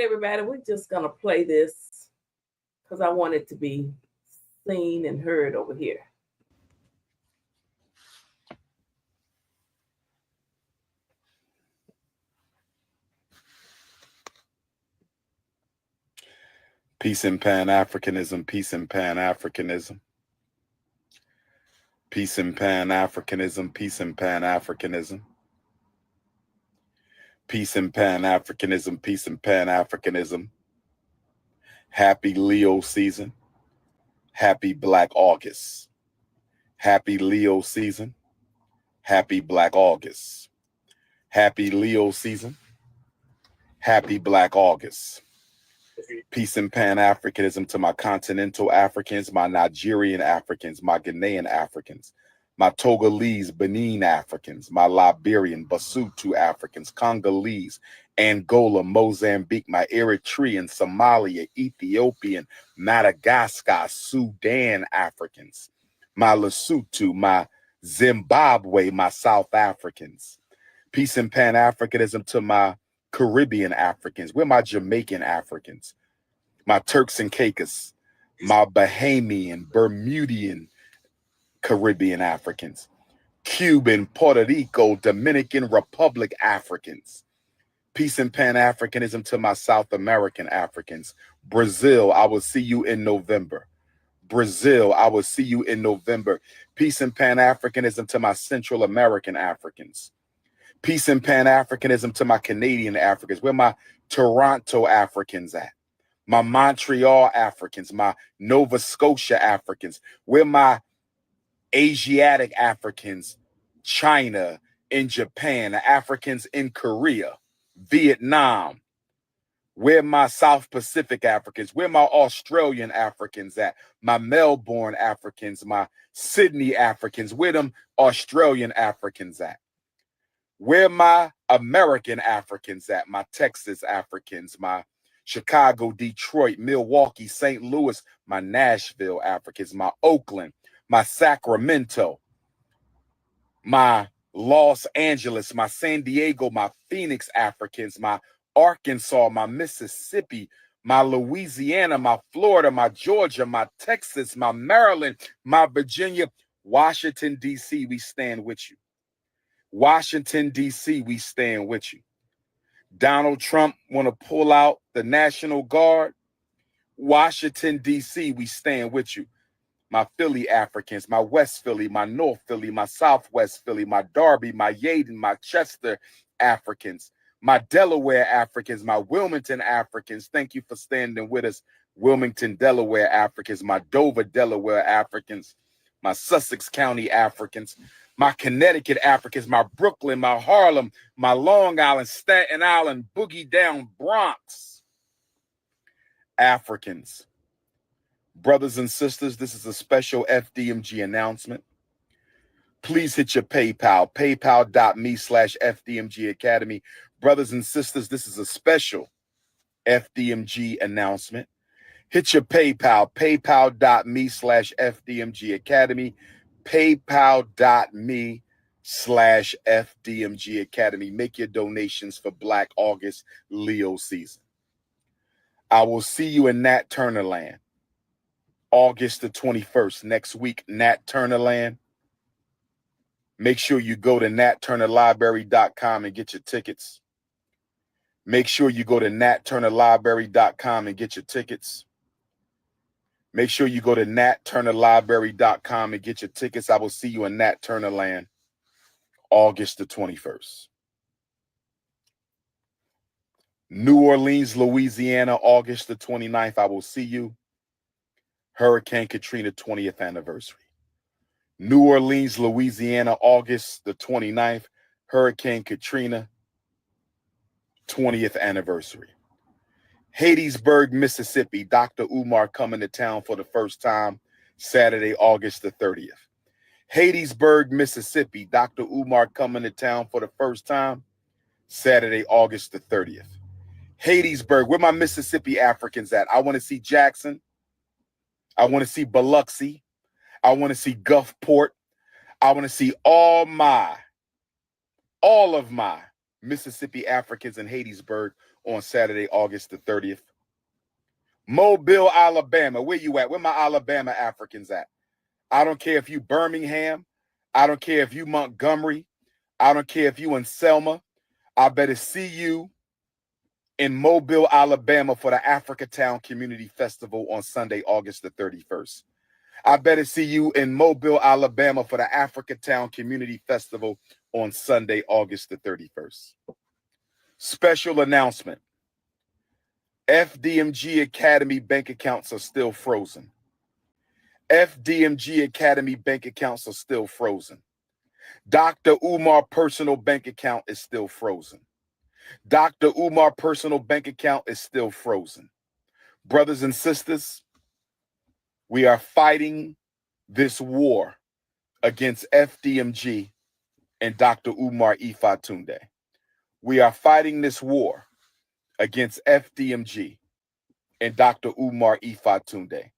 right, everybody, we're just going to play this because I want it to be seen and heard over here. Peace and Pan-Africanism, peace and Pan-Africanism. Peace and Pan-Africanism, peace and Pan-Africanism. Peace and Pan-Africanism, peace and Pan-Africanism. Happy Leo season. Happy Black August. Happy Leo season. Happy Black August. Happy Leo season. Happy Black August. Peace and Pan-Africanism to my continental Africans, my Nigerian Africans, my Ghanaian Africans, my Togolese, Benin Africans, my Liberian, Basutu Africans, Congolese, Angola, Mozambique, my Eritrean, Somalia, Ethiopian, Madagascar, Sudan Africans, my Lesotho, my Zimbabwe, my South Africans. Peace and Pan-Africanism to my Caribbean Africans. We're my Jamaican Africans, my Turks and Caicos, my Bahamian, Bermudian Caribbean Africans, Cuban, Puerto Rico, Dominican Republic Africans. Peace and Pan-Africanism to my South American Africans. Brazil, I will see you in November. Brazil, I will see you in November. Peace and Pan-Africanism to my Central American Africans. Peace and Pan-Africanism to my Canadian Africans. Where my Toronto Africans at? My Montreal Africans, my Nova Scotia Africans. Where my Asiatic Africans, China, in Japan, the Africans in Korea, Vietnam. Where my South Pacific Africans, where my Australian Africans at? My Melbourne Africans, my Sydney Africans, where them Australian Africans at? Where my American Africans at? My Texas Africans, my Chicago, Detroit, Milwaukee, St. Louis, my Nashville Africans, my Oakland, my Sacramento, my Los Angeles, my San Diego, my Phoenix Africans, my Arkansas, my Mississippi, my Louisiana, my Florida, my Georgia, my Texas, my Maryland, my Virginia, Washington, D.C., we stand with you. Washington, D.C., we stand with you. Donald Trump want to pull out the National Guard. Washington, D.C., we stand with you. My Philly Africans, my West Philly, my North Philly, my Southwest Philly, my Derby, my Yeadon, my Chester Africans, my Delaware Africans, my Wilmington Africans. Thank you for standing with us. Wilmington, Delaware Africans, my Dover, Delaware Africans, my Sussex County Africans, my Connecticut Africans, my Brooklyn, my Harlem, my Long Island, Staten Island, Boogie Down, Bronx Africans. Brothers and sisters, this is a special FDMG announcement. Please hit your PayPal, paypal.me/FDMG Academy. Brothers and sisters, this is a special FDMG announcement. Hit your PayPal, paypal.me/FDMG Academy, paypal.me/FDMG Academy. Make your donations for Black August Leo season. I will see you in Nat Turner Land, August the 21st, next week, Nat Turner Land. Make sure you go to natturnerlibrary.com and get your tickets. Make sure you go to natturnerlibrary.com and get your tickets. Make sure you go to natturnerlibrary.com and get your tickets. I will see you in Nat Turner Land, August the 21st. New Orleans, Louisiana, August the 29th. I will see you. Hurricane Katrina 20th anniversary. New Orleans, Louisiana, August the 29th. Hurricane Katrina 20th anniversary. Hattiesburg, Mississippi. Dr. Umar coming to town for the first time, Saturday, August the 30th. Hattiesburg, Mississippi. Dr. Umar coming to town for the first time, Saturday, August the 30th. Hattiesburg, where my Mississippi Africans at? I want to see Jackson. I want to see Biloxi. I want to see Gulfport. I want to see all of my Mississippi Africans in Hattiesburg on Saturday, August the 30th. Mobile, Alabama. Where you at? Where my Alabama Africans at? I don't care if you Birmingham. I don't care if you Montgomery. I don't care if you in Selma. I better see you in Mobile, Alabama for the Africatown Community Festival on Sunday, August the 31st. I better see you in Mobile, Alabama for the Africatown Community Festival on Sunday, August the 31st. Special announcement. FDMG Academy bank accounts are still frozen. FDMG Academy bank accounts are still frozen. Dr. Umar personal bank account is still frozen. Dr. Umar personal bank account is still frozen. Brothers and sisters, we are fighting this war against FDMG and Dr. Umar Ifatunde. We are fighting this war against FDMG and Dr. Umar Ifatunde.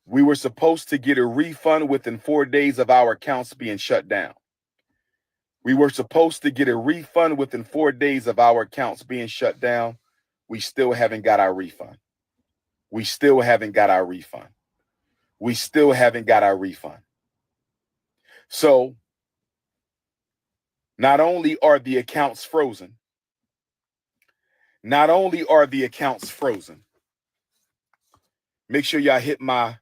We were supposed to get a refund within 4 days of our accounts being shut down. We were supposed to get a refund within 4 days of our accounts being shut down. We still haven't got our refund. We still haven't got our refund. We still haven't got our refund. So, not only are the accounts frozen, make sure y'all hit my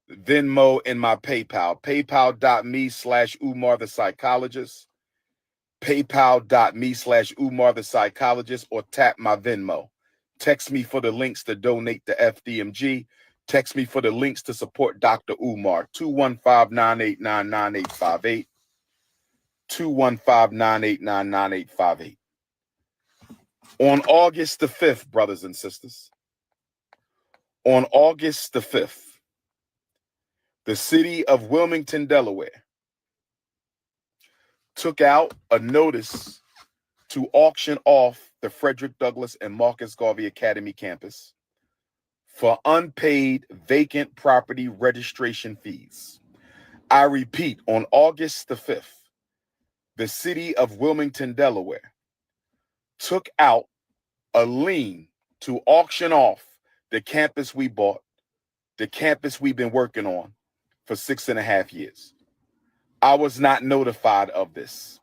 Venmo and my PayPal. PayPal.me/Umar the Psychologist. PayPal.me/Umar the Psychologist, or tap my Venmo. Text me for the links to donate to FDMG. Text me for the links to support Dr. Umar. 215-989-9858. 215-989-9858. On August the 5th, brothers and sisters, on August the 5th, the city of Wilmington, Delaware, took out a notice to auction off the Frederick Douglass and Marcus Garvey Academy campus for unpaid vacant property registration fees. I repeat, on August the 5th, the city of Wilmington, Delaware, took out a lien to auction off the campus we bought, the campus we've been working on for 6.5 years. I was not notified of this.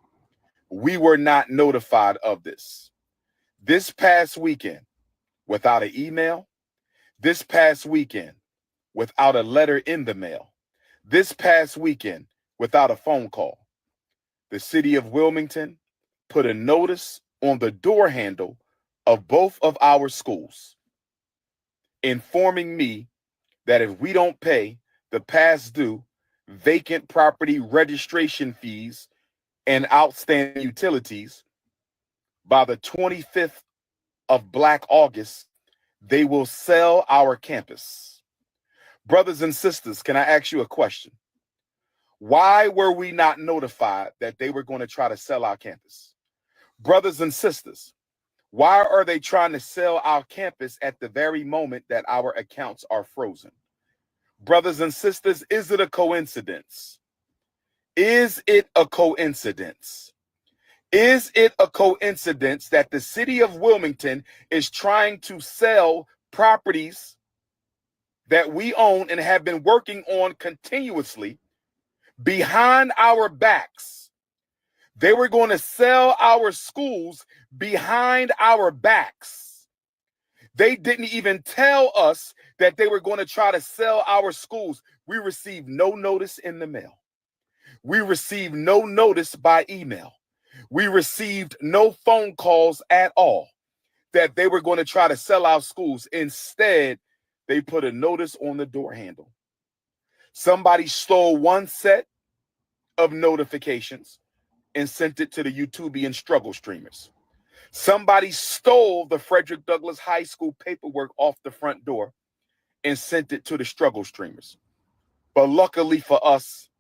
We were not notified of this. This past weekend, without an email, this past weekend, without a letter in the mail, this past weekend, without a phone call, the city of Wilmington put a notice on the door handle of both of our schools, informing me that if we don't pay the past due vacant property registration fees and outstanding utilities by the 25th of Black August, they will sell our campus. Brothers and sisters, can I ask you a question? Why were we not notified that they were going to try to sell our campus? Brothers and sisters, why are they trying to sell our campus at the very moment that our accounts are frozen? Brothers and sisters, is it a coincidence? Is it a coincidence? Is it a coincidence that the city of Wilmington is trying to sell properties that we own and have been working on continuously behind our backs? They were going to sell our schools behind our backs. They didn't even tell us that they were going to try to sell our schools. We received no notice in the mail. We received no notice by email. We received no phone calls at all that they were going to try to sell our schools. Instead, they put a notice on the door handle. Somebody stole one set of notifications and sent it to the YouTubian struggle streamers. Somebody stole the Frederick Douglass High School paperwork off the front door and sent it to the struggle streamers. But luckily for us,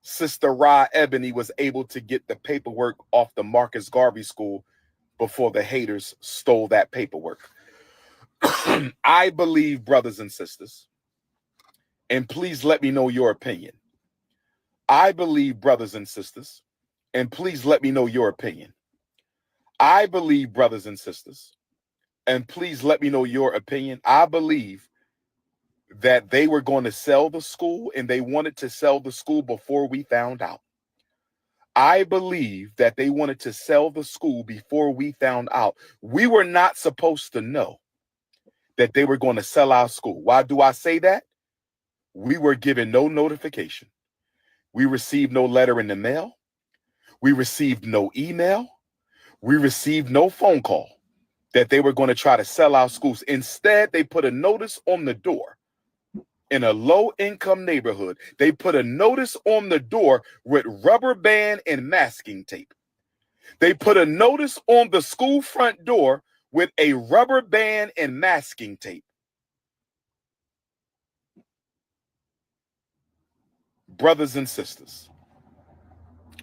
Sister Ra Ebony was able to get the paperwork off the Marcus Garvey School before the haters stole that paperwork. I believe, brothers and sisters, and please let me know your opinion. I believe, brothers and sisters, and please let me know your opinion. I believe, brothers and sisters, and please let me know your opinion. I believe that they were going to sell the school, and they wanted to sell the school before we found out. I believe that they wanted to sell the school before we found out. We were not supposed to know that they were going to sell our school. Why do I say that? We were given no notification. We received no letter in the mail. We received no email. We received no phone call that they were going to try to sell our schools. Instead, they put a notice on the door. In a low-income neighborhood, they put a notice on the door with rubber band and masking tape. They put a notice on the school front door with a rubber band and masking tape. Brothers and sisters,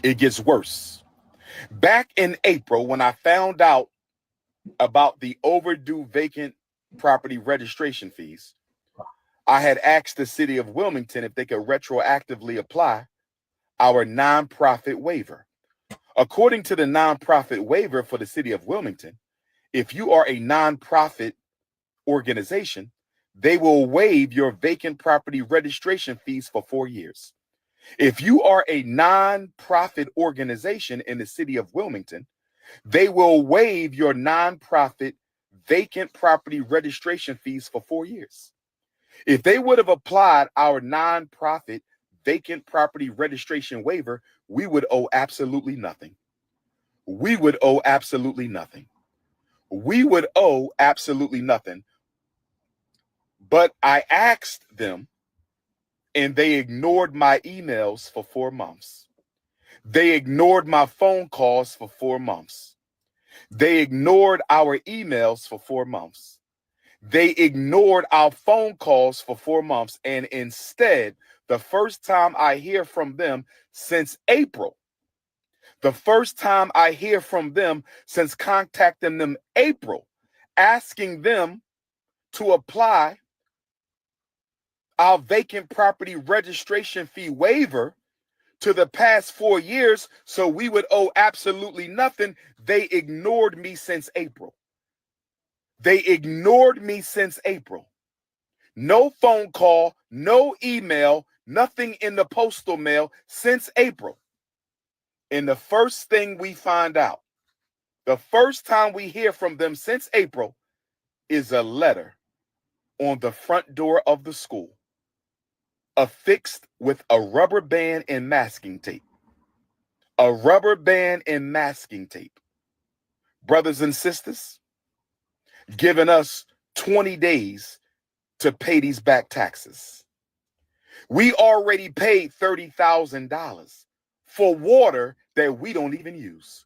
it gets worse. Back in April, when I found out about the overdue vacant property registration fees, I had asked the city of Wilmington if they could retroactively apply our nonprofit waiver. According to the nonprofit waiver for the city of Wilmington, if you are a nonprofit organization, they will waive your vacant property registration fees for 4 years. If you are a nonprofit organization in the city of Wilmington, they will waive your nonprofit vacant property registration fees for 4 years. If they would have applied our nonprofit vacant property registration waiver, we would owe absolutely nothing. We would owe absolutely nothing. We would owe absolutely nothing. But I asked them, and they ignored my emails for 4 months. They ignored my phone calls for 4 months. They ignored our emails for 4 months. They ignored our phone calls for 4 months. And instead, the first time I hear from them since April, the first time I hear from them since contacting them April, asking them to apply our vacant property registration fee waiver to the past 4 years so we would owe absolutely nothing, they ignored me since April. They ignored me since April. No phone call, no email, nothing in the postal mail since April. And the first thing we find out, the first time we hear from them since April, is a letter on the front door of the school, affixed with a rubber band and masking tape. A rubber band and masking tape. Brothers and sisters, giving us 20 days to pay these back taxes. We already paid $30,000 for water that we don't even use.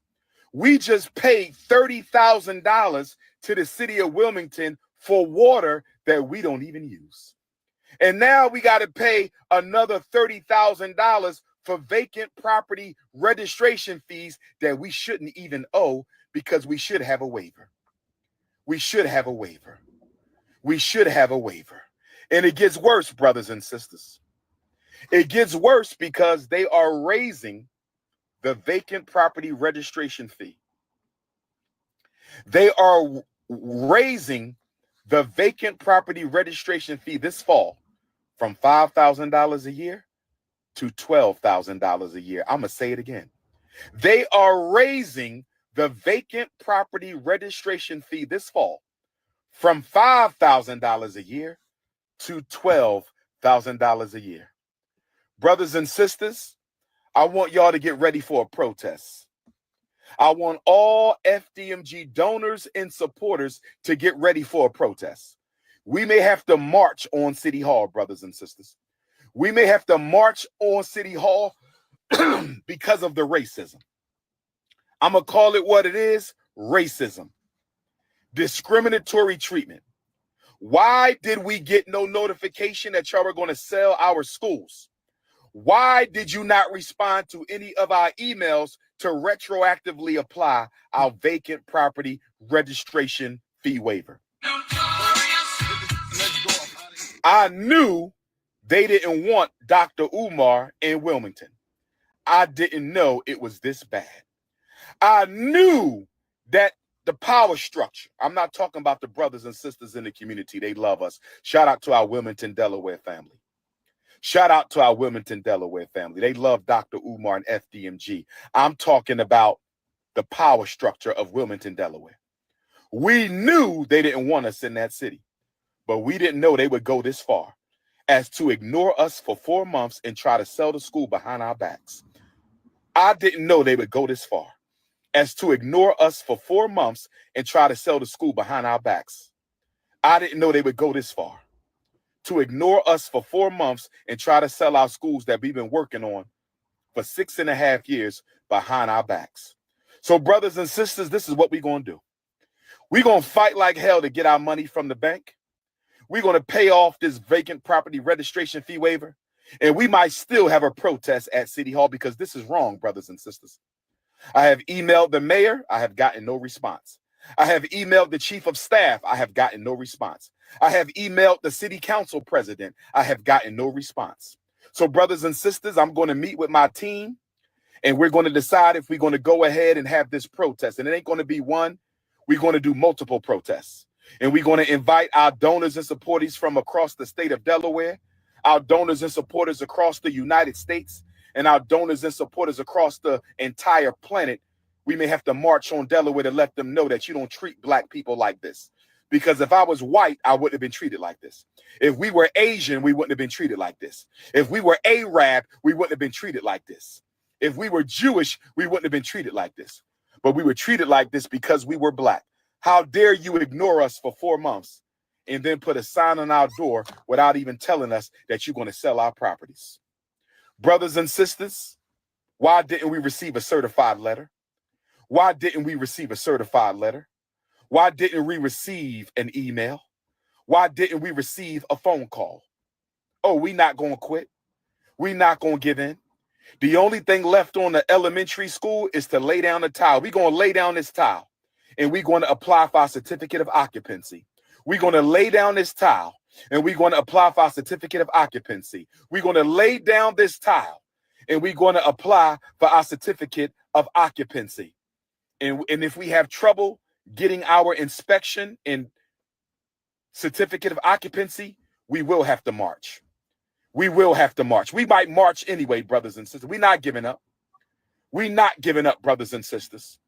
We just paid $30,000 to the city of Wilmington for water that we don't even use. And now we got to pay another $30,000 for vacant property registration fees that we shouldn't even owe because we should have a waiver. We should have a waiver. We should have a waiver. And it gets worse, brothers and sisters. It gets worse because they are raising the vacant property registration fee. They are raising the vacant property registration fee this fall from $5,000 a year to $12,000 a year. I'm going to say it again. They are raising the vacant property registration fee this fall from $5,000 a year to $12,000 a year. Brothers and sisters, I want y'all to get ready for a protest. I want all FDMG donors and supporters to get ready for a protest. We may have to march on City Hall, brothers and sisters. We may have to march on City Hall because of the racism. I'm going to call it what it is, racism. Discriminatory treatment. Why did we get no notification that y'all were going to sell our schools? Why did you not respond to any of our emails to retroactively apply our vacant property registration fee waiver? I knew they didn't want Dr. Umar in Wilmington. I didn't know it was this bad. I knew that the power structure, I'm not talking about the brothers and sisters in the community. They love us. Shout out to our Wilmington, Delaware family. Shout out to our Wilmington, Delaware family. They love Dr. Umar and FDMG. I'm talking about the power structure of Wilmington, Delaware. We knew they didn't want us in that city, but we didn't know they would go this far as to ignore us for 4 months and try to sell the school behind our backs. I didn't know they would go this far as to ignore us for 4 months and try to sell the school behind our backs. I didn't know they would go this far to ignore us for 4 months and try to sell our schools that we've been working on for 6.5 years behind our backs. So brothers and sisters, this is what we're going to do. We're going to fight like hell to get our money from the bank. We're going to pay off this vacant property registration fee waiver. And we might still have a protest at City Hall because this is wrong, brothers and sisters. I have emailed the mayor. I have gotten no response. I have emailed the chief of staff. I have gotten no response. I have emailed the city council president. I have gotten no response. So brothers and sisters, I'm going to meet with my team and we're going to decide if we're going to go ahead and have this protest. And it ain't going to be one. We're going to do multiple protests. And we're going to invite our donors and supporters from across the state of Delaware, our donors and supporters across the United States, and our donors and supporters across the entire planet. We may have to march on Delaware to let them know that you don't treat black people like this. Because if I was white, I wouldn't have been treated like this. If we were Asian, we wouldn't have been treated like this. If we were Arab, we wouldn't have been treated like this. If we were Jewish, we wouldn't have been treated like this. But we were treated like this because we were black. How dare you ignore us for 4 months and then put a sign on our door without even telling us that you're going to sell our properties? Brothers and sisters, why didn't we receive a certified letter? Why didn't we receive a certified letter? Why didn't we receive an email? Why didn't we receive a phone call? Oh, we not going to quit. We not going to give in. The only thing left on the elementary school is to lay down the tile. We're going to lay down this tile and we're going to apply for our certificate of occupancy. We're going to lay down this tile and we're going to apply for our certificate of occupancy. We're going to lay down this tile and we're going to apply for our certificate of occupancy. And if we have trouble getting our inspection and certificate of occupancy, we will have to march. We will have to march. We might march anyway, brothers and sisters. We're not giving up. We're not giving up, brothers and sisters.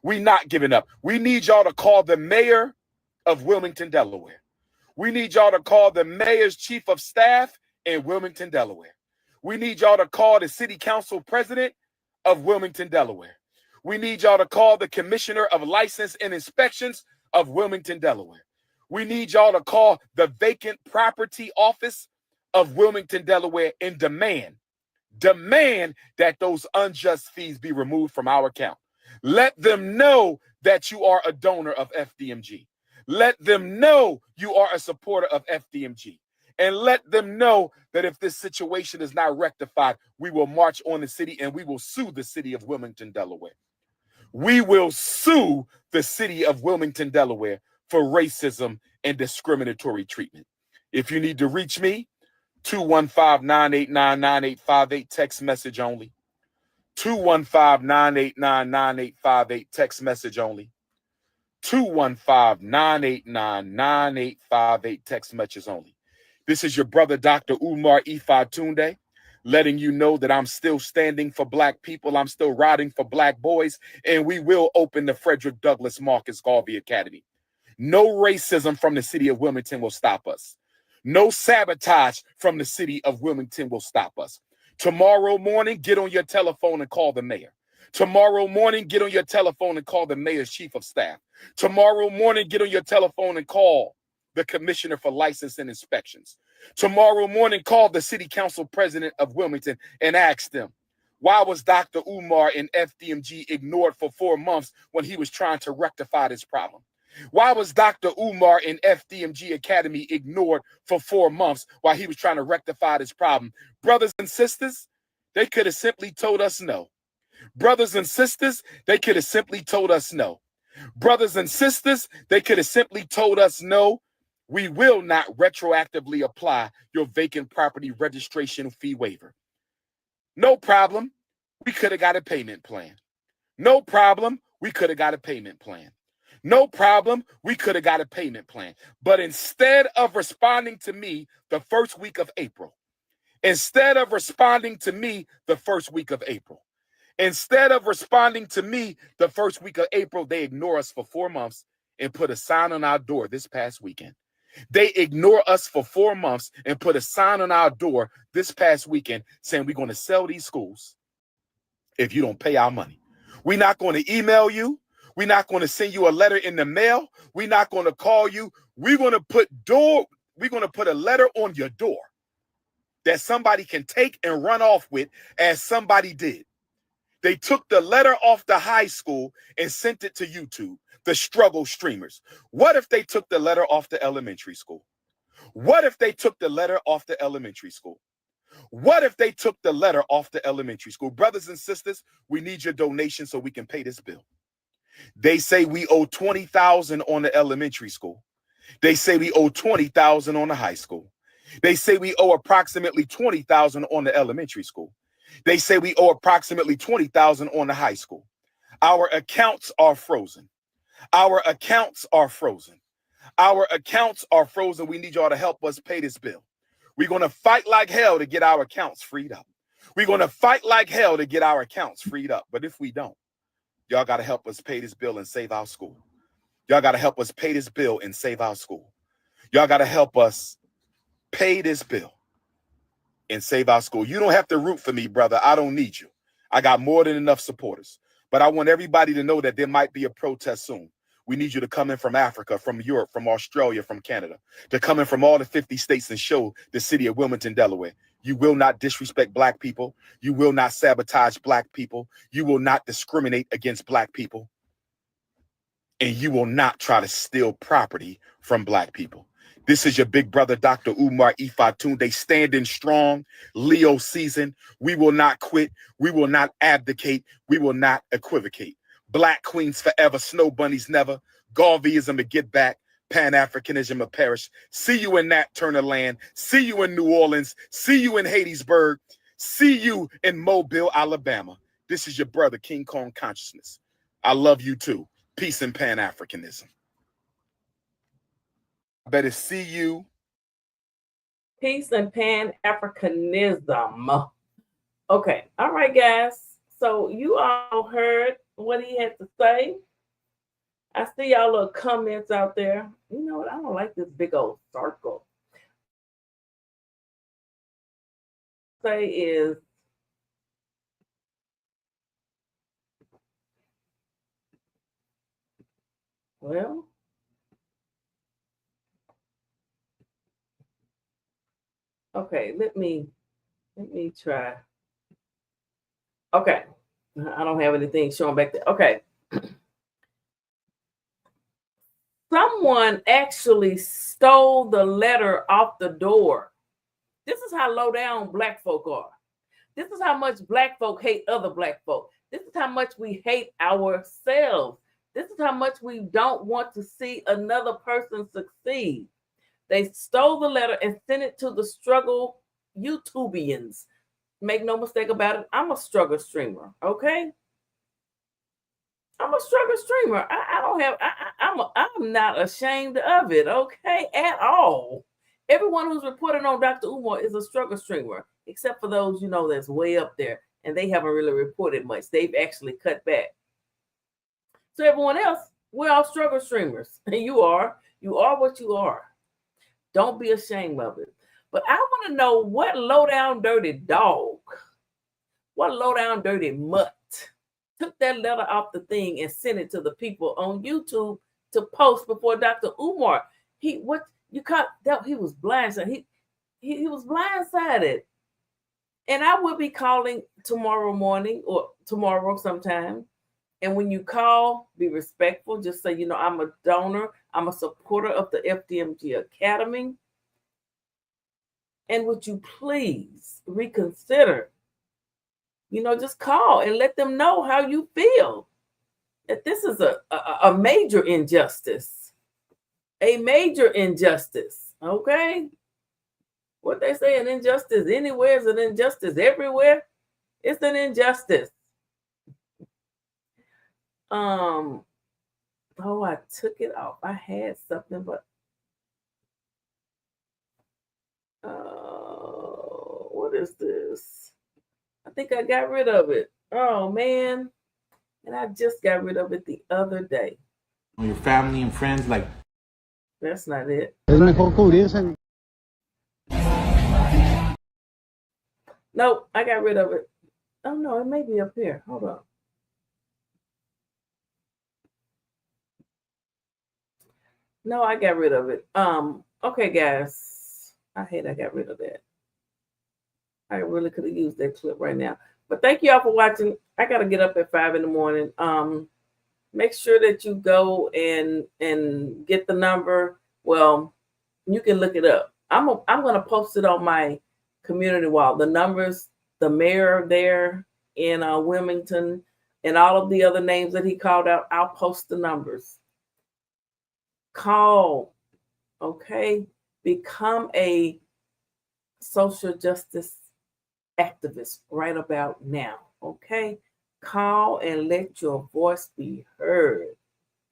We're not giving up. We need y'all to call the mayor of Wilmington, Delaware. We need y'all to call the mayor's chief of staff in Wilmington, Delaware. We need y'all to call the city council president of Wilmington, Delaware. We need y'all to call the commissioner of license and inspections of Wilmington, Delaware. We need y'all to call the vacant property office of Wilmington, Delaware, and demand that those unjust fees be removed from our account. Let them know that you are a donor of FDMG. Let them know you are a supporter of FDMG. And let them know that if this situation is not rectified, we will march on the city and we will sue the city of Wilmington, Delaware. We will sue the city of Wilmington, Delaware for racism and discriminatory treatment. If you need to reach me, 215-989-9858, text message only. 215-989-9858, text message only. 215-989-9858, text message only. This is your brother, Dr. Umar Ifa Tunde, letting you know that I'm still standing for black people. I'm still riding for black boys, and we will open the Frederick Douglass Marcus Garvey Academy. No racism from the city of Wilmington will stop us. No sabotage from the city of Wilmington will stop us. Tomorrow morning, get on your telephone and call the mayor. Tomorrow morning, get on your telephone and call the mayor's chief of staff. Tomorrow morning, get on your telephone and call the commissioner for license and inspections. Tomorrow morning, call the city council president of Wilmington and ask them, why was Dr. Umar and FDMG ignored for 4 months when he was trying to rectify this problem? Why was Dr. Umar and FDMG Academy ignored for 4 months while he was trying to rectify this problem? Brothers and sisters, they could have simply told us no. Brothers and sisters, they could have simply told us no. Brothers and sisters, they could have simply told us no. We will not retroactively apply your vacant property registration fee waiver. No problem. we could have got a payment plan. No problem, we could have got a payment plan. No problem, we could have got a payment plan. But instead of responding to me the first week of April, instead of responding to me the first week of April, instead of responding to me the first week of April, they ignore us for 4 months and put a sign on our door this past weekend. They ignore us for 4 months and put a sign on our door this past weekend saying we're going to sell these schools if you don't pay our money. We're not going to email you. We're not going to send you a letter in the mail. We're not going to call you. We're going to put a letter on your door that somebody can take and run off with, as somebody did. They took the letter off the high school and sent it to YouTube, the struggle streamers. What if they took the letter off the elementary school? What if they took the letter off the elementary school? What if they took the letter off the elementary school? Brothers and sisters, we need your donation so we can pay this bill. They say we owe $20,000 on the elementary school. They say we owe $20,000 on the high school. They say we owe approximately $20,000 on the elementary school. They say we owe approximately $20,000 on the high school. Our accounts are frozen. Our accounts are frozen. Our accounts are frozen. We need y'all to help us pay this bill. We're going to fight like hell to get our accounts freed up. We're going to fight like hell to get our accounts freed up. But if we don't, y'all got to help us pay this bill and save our school. Y'all got to help us pay this bill and save our school. Y'all got to help us pay this bill and save our school. You don't have to root for me, brother. I don't need you. I got more than enough supporters. But I want everybody to know that there might be a protest soon. We need you to come in from Africa, from Europe, from Australia, from Canada, to come in from all the 50 states and show the city of Wilmington, Delaware. You will not disrespect black people. You will not sabotage black people. You will not discriminate against black people. And you will not try to steal property from black people. This is your big brother, Dr. Umar Ifatunde, standing strong, Leo season. We will not quit. We will not abdicate. We will not equivocate. Black queens forever, snow bunnies never. Garveyism to get back. Pan-Africanism to perish. See you in Nat Turner land. See you in New Orleans. See you in Hattiesburg. See you in Mobile, Alabama. This is your brother, King Kong Consciousness. I love you too. Peace and Pan-Africanism. I better see you. Peace and Pan-Africanism. Okay. All right, guys. So you all heard what he had to say. I see y'all little comments out there. You know what? I don't like this big old circle. Say is well. Okay, let me try. Okay, I don't have anything showing back there. Okay. Someone actually stole the letter off the door. This is how low down black folk are. This is how much black folk hate other black folk. This is how much we hate ourselves. This is how much we don't want to see another person succeed. They stole the letter and sent it to the struggle YouTubians. Make no mistake about it, I'm a struggle streamer, okay? I'm a struggle streamer. I'm not ashamed of it, okay, at all. Everyone who's reporting on Dr. Umar is a struggle streamer, except for those, you know, that's way up there, and they haven't really reported much. They've actually cut back. So everyone else, we're all struggle streamers. And you are what you are. Don't be ashamed of it. But I want to know what low down dirty dog, what low down dirty mutt took that letter off the thing and sent it to the people on YouTube to post before Dr. Umar. He was blindsided. He was blindsided. And I will be calling tomorrow morning or tomorrow sometime. And when you call, be respectful. Just say, you know, I'm a donor. I'm a supporter of the FDMG Academy. And would you please reconsider? You know, just call and let them know how you feel. That this is a major injustice. A major injustice. Okay? What they say, an injustice anywhere is an injustice everywhere. It's an injustice. Oh, I took it off. I had something, but what is this? I think I got rid of it. Oh man. And I just got rid of it the other day. Your family and friends, like, that's not it. Nope, I got rid of it. Oh no, it may be up here. Hold on. No, I got rid of it. Okay, guys. I got rid of that. I really could have used that clip right now. But thank you all for watching. I gotta get up at 5 a.m. Make sure that you go and get the number. Well, you can look it up. I'm gonna post it on my community wall. The numbers, the mayor there in Wilmington, and all of the other names that he called out. I'll post the numbers. Call, okay? Become a social justice activist right about now, okay? Call and let your voice be heard,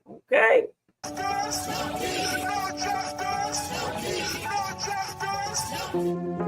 okay? No justice. No justice. No justice.